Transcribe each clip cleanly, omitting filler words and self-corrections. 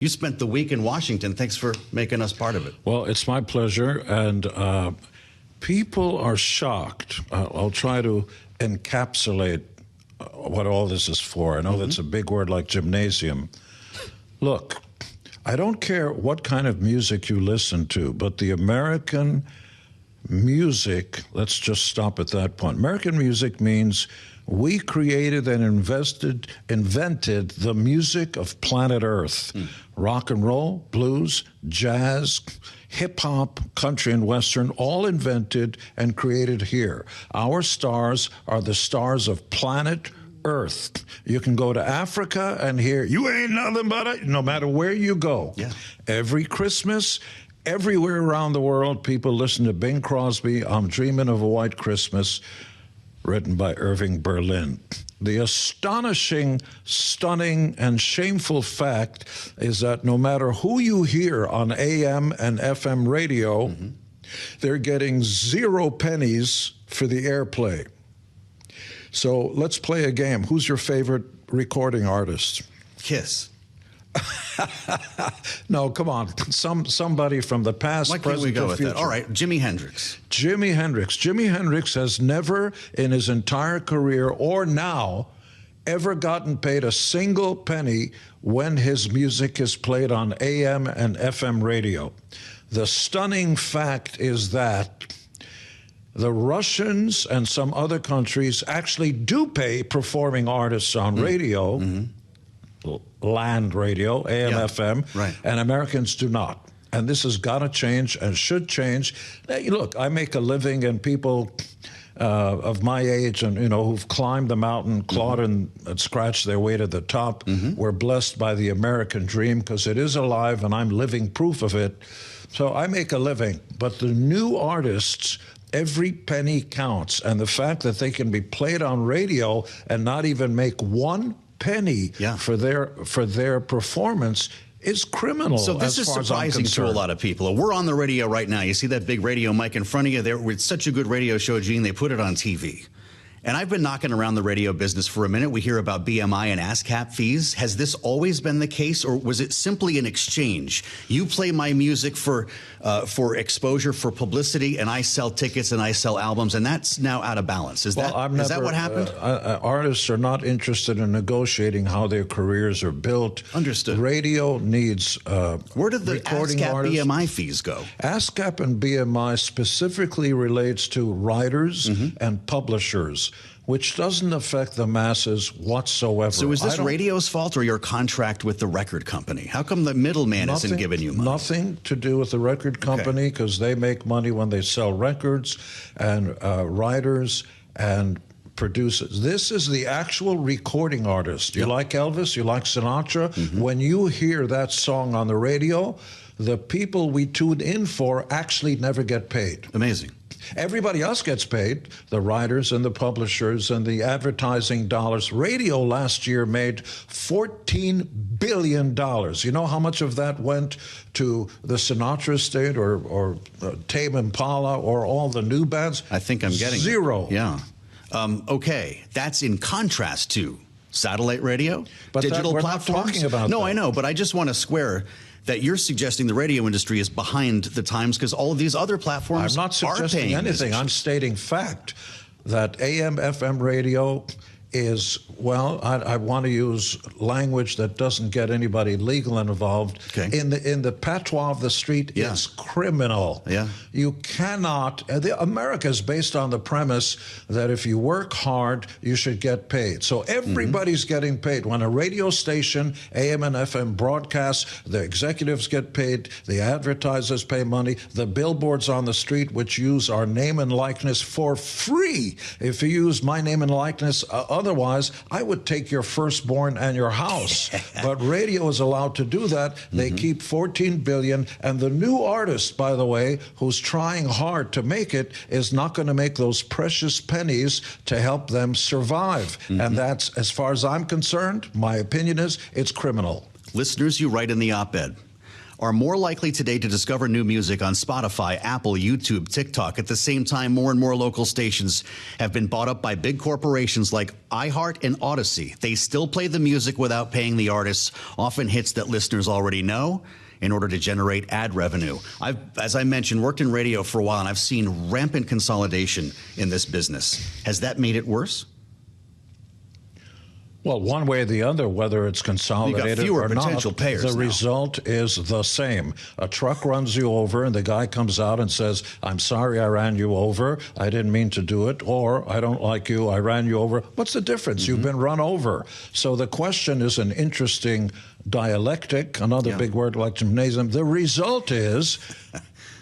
You spent the week in Washington. Thanks for making us part of it. Well, it's my pleasure. And people are shocked. I'll try to encapsulate what all this is for. I know that's a big word like gymnasium. Look, I don't care what kind of music you listen to, but the American music, let's just stop at that point. American music means we created and invented the music of planet Earth. Rock and roll, blues, jazz, hip-hop, country and western, all invented and created here. Our stars are the stars of planet Earth. You can go to Africa and hear, you ain't nothing but a, no matter where you go. Yeah. Every Christmas, everywhere around the world, people listen to Bing Crosby, I'm Dreaming of a White Christmas, written by Irving Berlin. The astonishing, stunning, and shameful fact is that no matter who you hear on AM and FM radio, they're getting 0 pennies for the airplay. So let's play a game. Who's your favorite recording artist? KISS. No, come on. Somebody from the past, Why can't present, we go or with future. that? All right, Jimi Hendrix. Jimi Hendrix. Jimi Hendrix has never in his entire career or now ever gotten paid a single penny when his music is played on AM and FM radio. The stunning fact is that the Russians and some other countries actually do pay performing artists on radio, land radio, AM, FM, right. and Americans do not. And this has got to change and should change. Now, look, I make a living, and people of my age and, who've climbed the mountain, clawed and scratched their way to the top, were blessed by the American dream because it is alive and I'm living proof of it. So I make a living. But the new artists, every penny counts. And the fact that they can be played on radio and not even make 1 penny for their performance is criminal. So this is surprising to a lot of people. We're on the radio right now. You see that big radio mic in front of you there? It's such a good radio show, Gene, they put it on TV. And I've been knocking around the radio business for a minute. We hear about BMI and ASCAP fees. Has this always been the case, or was it simply an exchange? You play my music for exposure, for publicity, and I sell tickets and I sell albums, and that's now out of balance. Is that what happened? Artists are not interested in negotiating how their careers are built. Understood. Radio needs Where did the ASCAP BMI fees go? ASCAP and BMI specifically relates to writers and publishers, which doesn't affect the masses whatsoever. So is this radio's fault or your contract with the record company? How come the middleman isn't giving you money? Nothing to do with the record company, because they make money when they sell records, and writers and producers. This is the actual recording artist. You like Elvis, you like Sinatra. When you hear that song on the radio, the people we tune in for actually never get paid. Amazing. Everybody else gets paid, the writers and the publishers and the advertising dollars. Radio last year made $14 billion. You know how much of that went to the Sinatra estate or Tame Impala or all the new bands? I think I'm getting 0. Yeah. Okay, that's in contrast to satellite radio, but digital we're platforms. Not talking about no, that. I know, but I just want to square that you're suggesting the radio industry is behind the times because all of these other platforms I'm not suggesting anything. musicians. I'm stating fact that AM, FM radio is, well, I want to use language that doesn't get anybody legal involved. Okay. In the patois of the street, it's criminal. Yeah. You cannot. America is based on the premise that if you work hard, you should get paid. So everybody's getting paid. When a radio station, AM and FM broadcasts, the executives get paid, the advertisers pay money, the billboards on the street, which use our name and likeness for free. If you use my name and likeness, otherwise, I would take your firstborn and your house. But radio is allowed to do that. They keep $14 billion. And the new artist, by the way, who's trying hard to make it, is not going to make those precious pennies to help them survive. And that's, as far as I'm concerned, my opinion is, it's criminal. Listeners, you write in the op-ed, are more likely today to discover new music on Spotify, Apple, YouTube, TikTok. At the same time, more and more local stations have been bought up by big corporations like iHeart and Odyssey. They still play the music without paying the artists, often hits that listeners already know, in order to generate ad revenue. I've, as I mentioned, worked in radio for a while, and I've seen rampant consolidation in this business. Has that made it worse? Well, one way or the other, whether it's consolidated fewer or potential not, payers the now. result is the same. A truck runs you over, and the guy comes out and says, "I'm sorry I ran you over. I didn't mean to do it," or "I don't like you. I ran you over." What's the difference? You've been run over. So the question is an interesting dialectic, another big word like gymnasium. The result is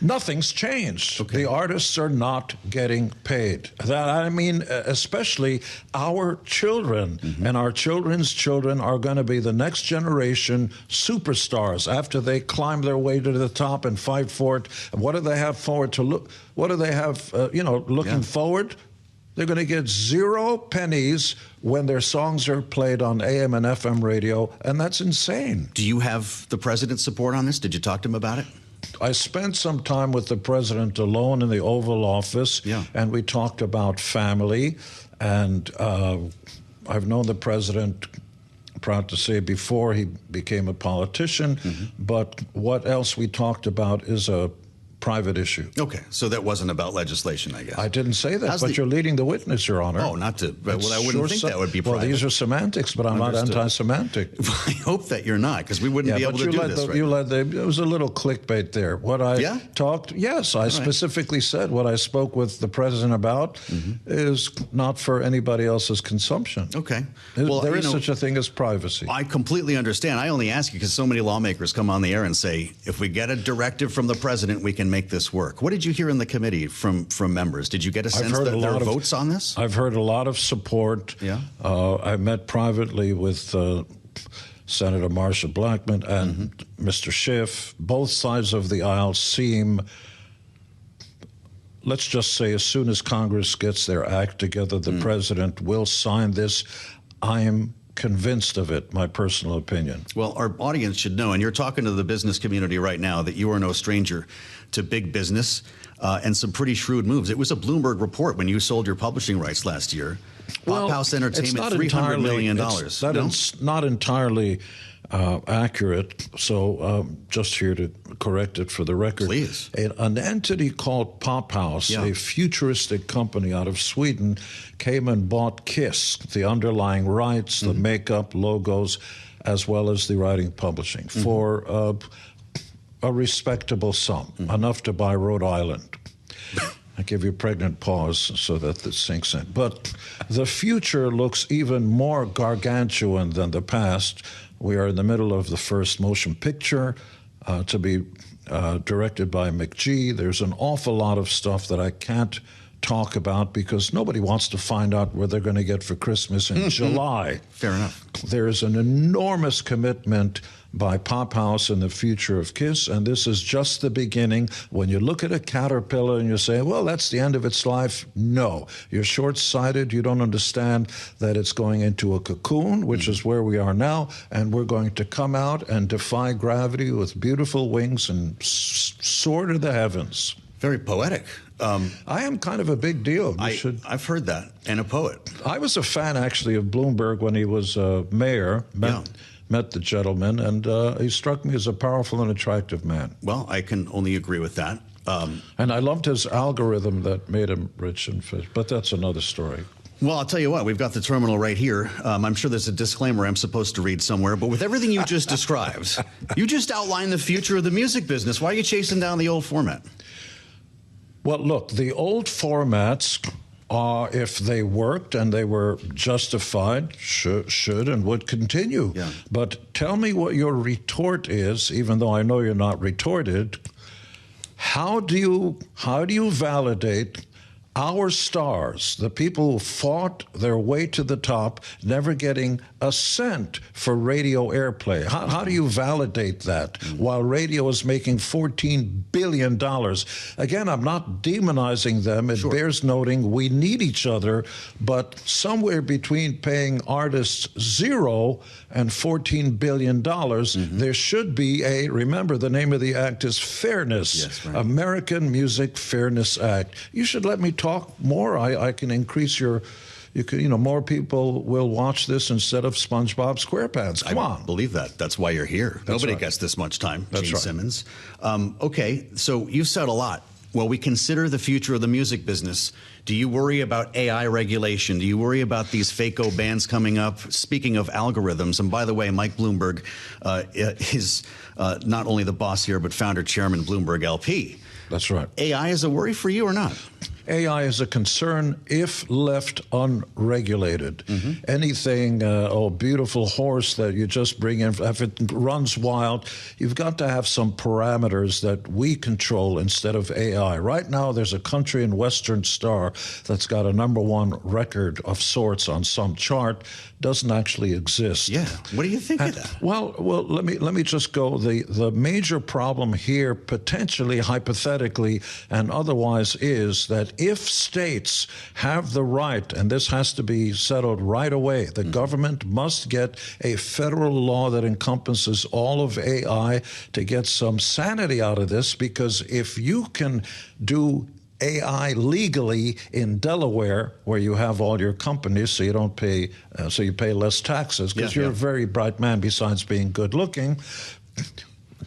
nothing's changed. Okay. The artists are not getting paid. That, I mean, especially our children and our children's children are going to be the next generation superstars after they climb their way to the top and fight for it. And what do they have forward to look? What do they have, looking forward? They're going to get 0 pennies when their songs are played on AM and FM radio, and that's insane. Do you have the president's support on this? Did you talk to him about it? I spent some time with the president alone in the Oval Office, Yeah. and we talked about family. And I've known the president, proud to say, before he became a politician. But what else we talked about is a private issue. Okay, so that wasn't about legislation, I guess. I didn't say that, How's but the- you're leading the witness, Your Honor. Oh, not to. Well, I wouldn't Sure think so- that would be Well, private. these are semantics, but I'm Understood. not anti-semantic. I hope that you're not, because we wouldn't be able to do this right now. There was a little clickbait there. What I Yeah? talked, yes, I specifically said what I spoke with the president about is not for anybody else's consumption. Okay. There is such a thing as privacy. I completely understand. I only ask you because so many lawmakers come on the air and say, if we get a directive from the president, we can make this work. What did you hear in the committee from members? Did you get a sense that there are votes on this? I've heard a lot of support. Yeah. I met privately with Senator Marsha Blackman and Mr. Schiff. Both sides of the aisle seem, let's just say, as soon as Congress gets their act together, the president will sign this. I'm convinced of it, my personal opinion. Well, our audience should know, and you're talking to the business community right now, that you are no stranger to big business and some pretty shrewd moves. It was a Bloomberg report when you sold your publishing rights last year. Pop House Entertainment, $300 million. It's not entirely accurate, so just here to correct it for the record. Please. An entity called Pop House, Yeah. a futuristic company out of Sweden, came and bought KISS, the underlying rights, the makeup, logos, as well as the writing publishing, for a respectable sum, enough to buy Rhode Island. I give you a pregnant pause so that this sinks in. But the future looks even more gargantuan than the past. We are in the middle of the first motion picture to be directed by McGee. There's an awful lot of stuff that I can't talk about because nobody wants to find out what they're going to get for Christmas in July. Fair enough. There is an enormous commitment by Pop House in the future of KISS, and this is just the beginning. When you look at a caterpillar and you say, well, that's the end of its life, no. You're short-sighted. You don't understand that it's going into a cocoon, which is where we are now, and we're going to come out and defy gravity with beautiful wings and soar to the heavens. Very poetic. I am kind of a big deal. I've heard that, and a poet. I was a fan, actually, of Bloomberg when he was mayor. Met the gentleman, and he struck me as a powerful and attractive man. Well, I can only agree with that. And I loved his algorithm that made him rich and fit, but that's another story. Well, I'll tell you what, we've got the terminal right here. I'm sure there's a disclaimer I'm supposed to read somewhere, but with everything you just described, you just outlined the future of the music business. Why are you chasing down the old format? Well, look, the old formats, if they worked and they were justified, should and would continue. Yeah. But tell me what your retort is, even though I know you're not retorted. How do you validate our stars, the people who fought their way to the top, never getting a cent for radio airplay. How do you validate that while radio is making $14 billion? Again, I'm not demonizing them. It bears noting we need each other, but somewhere between paying artists $0 and $14 billion, there should be remember, the name of the act is Fairness, yes, right. American Music Fairness Act. You should let me talk more. I can increase your, more people will watch this instead of SpongeBob SquarePants. Come on. I believe that. That's why you're here. Nobody gets this much time, Gene Simmons. Okay, so you've said a lot. Well, we consider the future of the music business. Do you worry about AI regulation? Do you worry about these FACO bans coming up? Speaking of algorithms, and by the way, Mike Bloomberg is not only the boss here, but founder, chairman, Bloomberg LP. That's right. AI is a worry for you or not? AI is a concern if left unregulated. Anything, beautiful horse that you just bring in, if it runs wild, you've got to have some parameters that we control instead of AI. Right now, there's a country in Western Star that's got a #1 record of sorts on some chart. Doesn't actually exist. Yeah. What do you think of that? Well, let me just go. The major problem here, potentially, hypothetically, and otherwise, is that if states have the right, and this has to be settled right away, the government must get a federal law that encompasses all of AI to get some sanity out of this, because if you can do AI legally in Delaware, where you have all your companies, so you don't pay, so you pay less taxes, because you're a very bright man besides being good looking.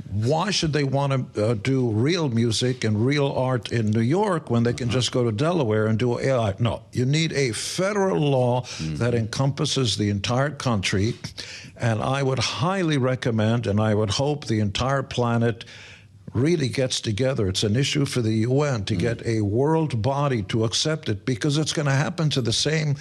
Why should they want to do real music and real art in New York when they can just go to Delaware and do AI? No, you need a federal law that encompasses the entire country. And I would highly recommend, and I would hope the entire planet really gets together. It's an issue for the UN to get a world body to accept it, because it's going to happen to the same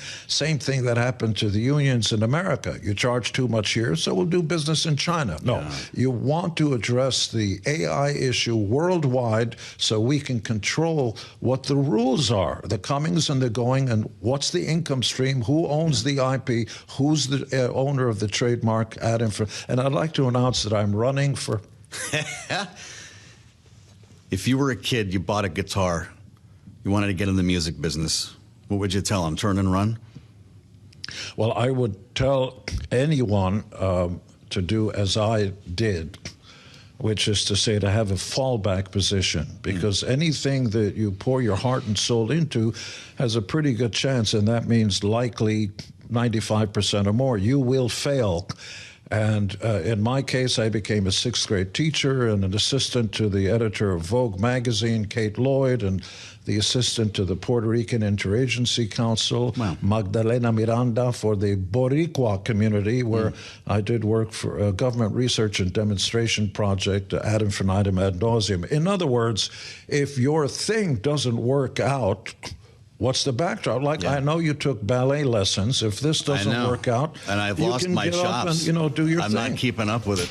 thing that happened to the unions in America. You charge too much here, so we'll do business in China. No, you want to address the AI issue worldwide so we can control what the rules are, the comings and the going, and what's the income stream, who owns the IP, who's the owner of the trademark ad info. And I'd like to announce that I'm running for... If you were a kid, you bought a guitar, you wanted to get in the music business, what would you tell them? Turn and run? Well, I would tell anyone to do as I did, which is to say to have a fallback position, because anything that you pour your heart and soul into has a pretty good chance, and that means likely 95% or more, you will fail. And in my case, I became a 6th grade teacher and an assistant to the editor of Vogue magazine, Kate Lloyd, and the assistant to the Puerto Rican Interagency Council, Magdalena Miranda, for the Boricua community, where I did work for a government research and demonstration project, ad infinitum ad nauseum. In other words, if your thing doesn't work out, what's the backdrop? Like, I know you took ballet lessons. If this doesn't work out, and I've lost my chops, and, do your thing. I'm not keeping up with it.